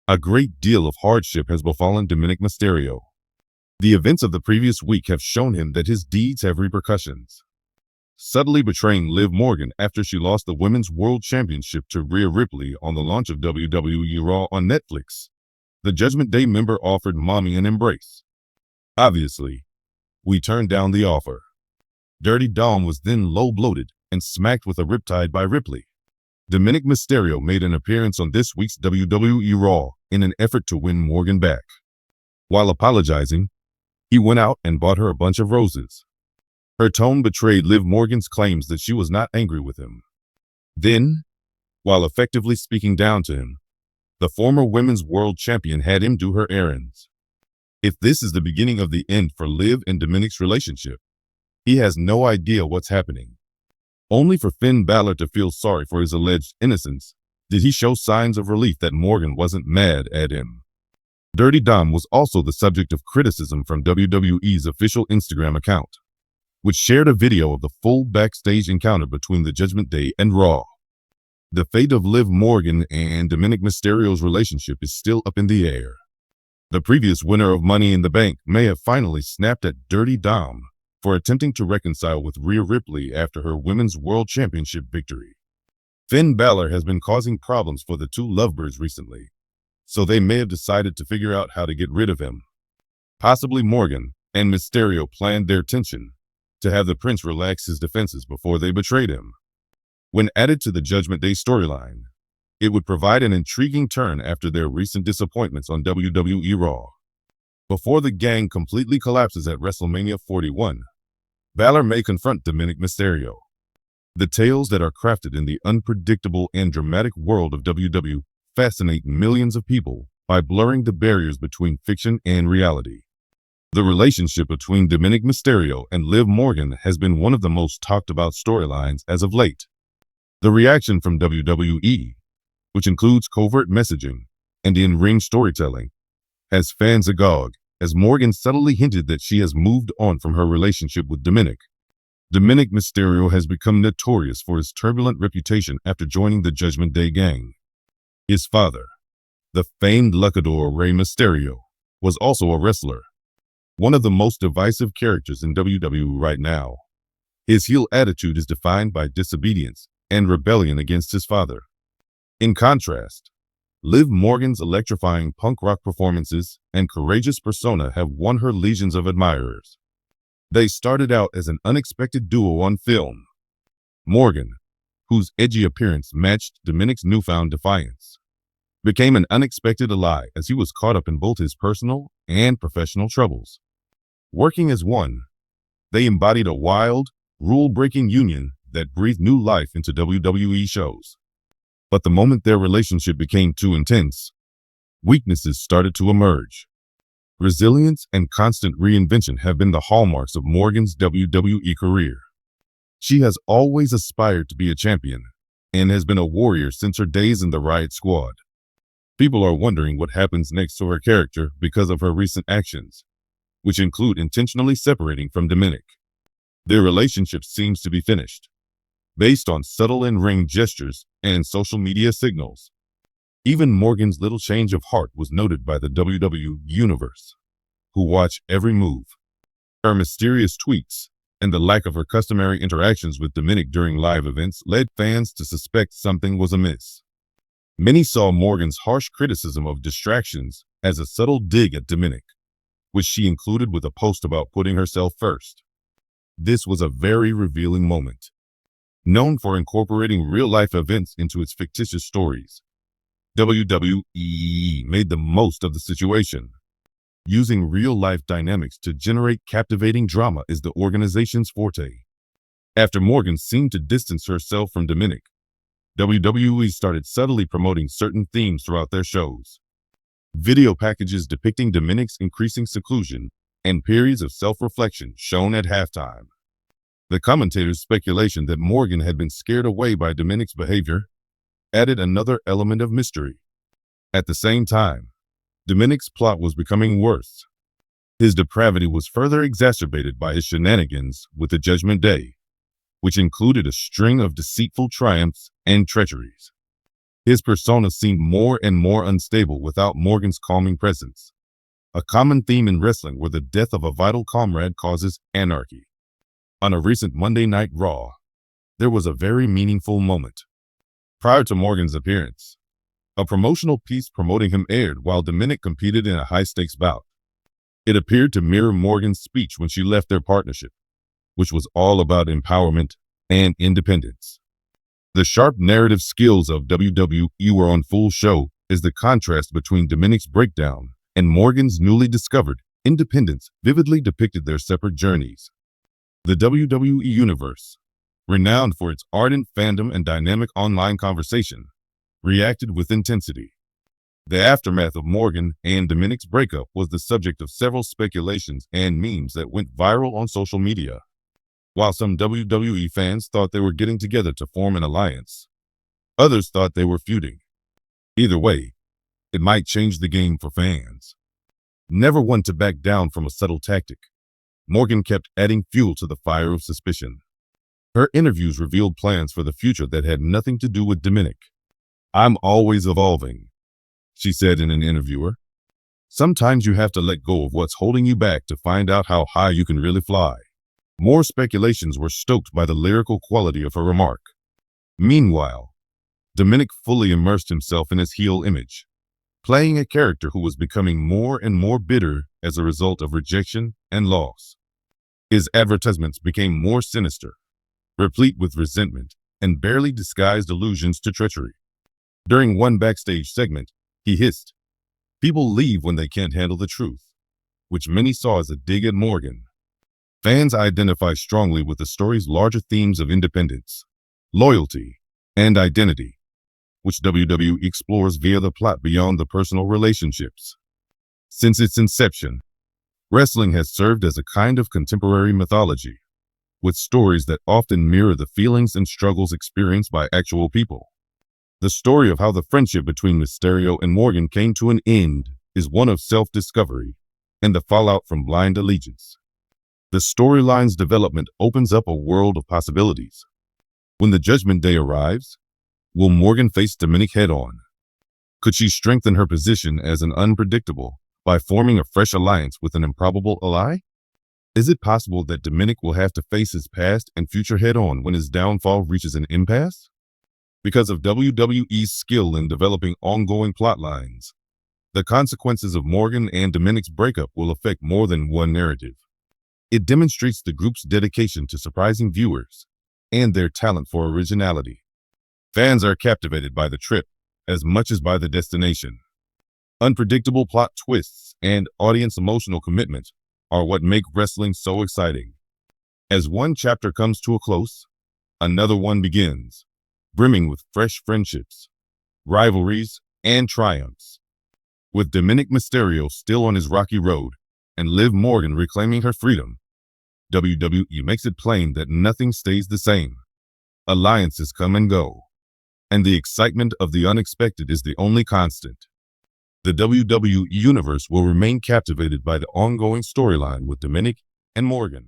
A great deal of hardship has befallen Dominik Mysterio. The events of the previous week have shown him that his deeds have repercussions. Subtly betraying Liv Morgan after she lost the Women's World Championship to Rhea Ripley on the launch of WWE Raw on Netflix, the Judgment Day member offered Mommy an embrace. Obviously, we turned down the offer. Dirty Dom was then low-bloated and smacked with a riptide by Ripley. Dominik Mysterio made an appearance on this week's WWE Raw in an effort to win Morgan back. While apologizing, he went out and bought her a bunch of roses. Her tone betrayed Liv Morgan's claims that she was not angry with him. Then, while effectively speaking down to him, the former Women's World Champion had him do her errands. If this is the beginning of the end for Liv and Dominik's relationship, he has no idea what's happening. Only for Finn Balor to feel sorry for his alleged innocence did he show signs of relief that Morgan wasn't mad at him. Dirty Dom was also the subject of criticism from WWE's official Instagram account, which shared a video of the full backstage encounter between the Judgment Day and Raw. The fate of Liv Morgan and Dominik Mysterio's relationship is still up in the air. The previous winner of Money in the Bank may have finally snapped at Dirty Dom for attempting to reconcile with Rhea Ripley after her Women's World Championship victory. Finn Balor has been causing problems for the two lovebirds recently, so they may have decided to figure out how to get rid of him. Possibly Morgan and Mysterio planned their tension to have the Prince relax his defenses before they betrayed him. When added to the Judgment Day storyline, it would provide an intriguing turn after their recent disappointments on WWE Raw. Before the gang completely collapses at WrestleMania 41, Balor may confront Dominik Mysterio. The tales that are crafted in the unpredictable and dramatic world of WWE fascinate millions of people by blurring the barriers between fiction and reality. The relationship between Dominik Mysterio and Liv Morgan has been one of the most talked about storylines as of late. The reaction from WWE, which includes covert messaging and in-ring storytelling, has fans agog, as Morgan subtly hinted that she has moved on from her relationship with Dominik. Dominik Mysterio has become notorious for his turbulent reputation after joining the Judgment Day gang. His father, the famed luchador Rey Mysterio, was also a wrestler, one of the most divisive characters in WWE right now. His heel attitude is defined by disobedience and rebellion against his father. In contrast, Liv Morgan's electrifying punk rock performances and courageous persona have won her legions of admirers. They started out as an unexpected duo on film. Morgan, whose edgy appearance matched Dominik's newfound defiance, became an unexpected ally as he was caught up in both his personal and professional troubles. Working as one, they embodied a wild, rule-breaking union that breathed new life into WWE shows. But the moment their relationship became too intense, weaknesses started to emerge. Resilience and constant reinvention have been the hallmarks of Morgan's WWE career. She has always aspired to be a champion and has been a warrior since her days in the Riot Squad. People are wondering what happens next to her character because of her recent actions, which include intentionally separating from Dominik. Their relationship seems to be finished, based on subtle in-ring gestures and social media signals. Even Morgan's little change of heart was noted by the WWE Universe, who watch every move. Her mysterious tweets and the lack of her customary interactions with Dominik during live events led fans to suspect something was amiss. Many saw Morgan's harsh criticism of distractions as a subtle dig at Dominik, which she included with a post about putting herself first. This was a very revealing moment. Known for incorporating real-life events into its fictitious stories, WWE made the most of the situation. Using real-life dynamics to generate captivating drama is the organization's forte. After Morgan seemed to distance herself from Dominik, WWE started subtly promoting certain themes throughout their shows. Video packages depicting Dominik's increasing seclusion and periods of self-reflection shown at halftime. The commentators' speculation that Morgan had been scared away by Dominik's behavior added another element of mystery. At the same time, Dominik's plot was becoming worse. His depravity was further exacerbated by his shenanigans with the Judgment Day, which included a string of deceitful triumphs and treacheries. His persona seemed more and more unstable without Morgan's calming presence. A common theme in wrestling where the death of a vital comrade causes anarchy. On a recent Monday Night Raw, there was a very meaningful moment. Prior to Morgan's appearance, a promotional piece promoting him aired while Dominik competed in a high-stakes bout. It appeared to mirror Morgan's speech when she left their partnership, which was all about empowerment and independence. The sharp narrative skills of WWE were on full show as the contrast between Dominik's breakdown and Morgan's newly discovered independence vividly depicted their separate journeys. The WWE Universe, renowned for its ardent fandom and dynamic online conversation, reacted with intensity. The aftermath of Morgan and Dominik's breakup was the subject of several speculations and memes that went viral on social media. While some WWE fans thought they were getting together to form an alliance, others thought they were feuding. Either way, it might change the game for fans. Never one to back down from a subtle tactic, Morgan kept adding fuel to the fire of suspicion. Her interviews revealed plans for the future that had nothing to do with Dominik. "I'm always evolving," she said in an interviewer. "Sometimes you have to let go of what's holding you back to find out how high you can really fly." More speculations were stoked by the lyrical quality of her remark. Meanwhile, Dominik fully immersed himself in his heel image, playing a character who was becoming more and more bitter as a result of rejection and loss. His advertisements became more sinister, replete with resentment and barely disguised allusions to treachery. During one backstage segment, he hissed, "People leave when they can't handle the truth," which many saw as a dig at Morgan. Fans identify strongly with the story's larger themes of independence, loyalty, and identity, which WWE explores via the plot beyond the personal relationships. Since its inception, wrestling has served as a kind of contemporary mythology, with stories that often mirror the feelings and struggles experienced by actual people. The story of how the friendship between Mysterio and Morgan came to an end is one of self-discovery and the fallout from blind allegiance. The storyline's development opens up a world of possibilities. When the Judgment Day arrives, will Morgan face Dominik head-on? Could she strengthen her position as an unpredictable by forming a fresh alliance with an improbable ally? Is it possible that Dominik will have to face his past and future head-on when his downfall reaches an impasse? Because of WWE's skill in developing ongoing plot lines, the consequences of Morgan and Dominik's breakup will affect more than one narrative. It demonstrates the group's dedication to surprising viewers and their talent for originality. Fans are captivated by the trip as much as by the destination. Unpredictable plot twists and audience emotional commitment are what make wrestling so exciting. As one chapter comes to a close, another one begins, brimming with fresh friendships, rivalries, and triumphs. With Dominik Mysterio still on his rocky road and Liv Morgan reclaiming her freedom, WWE makes it plain that nothing stays the same. Alliances come and go, and the excitement of the unexpected is the only constant. The WWE Universe will remain captivated by the ongoing storyline with Dominik and Morgan.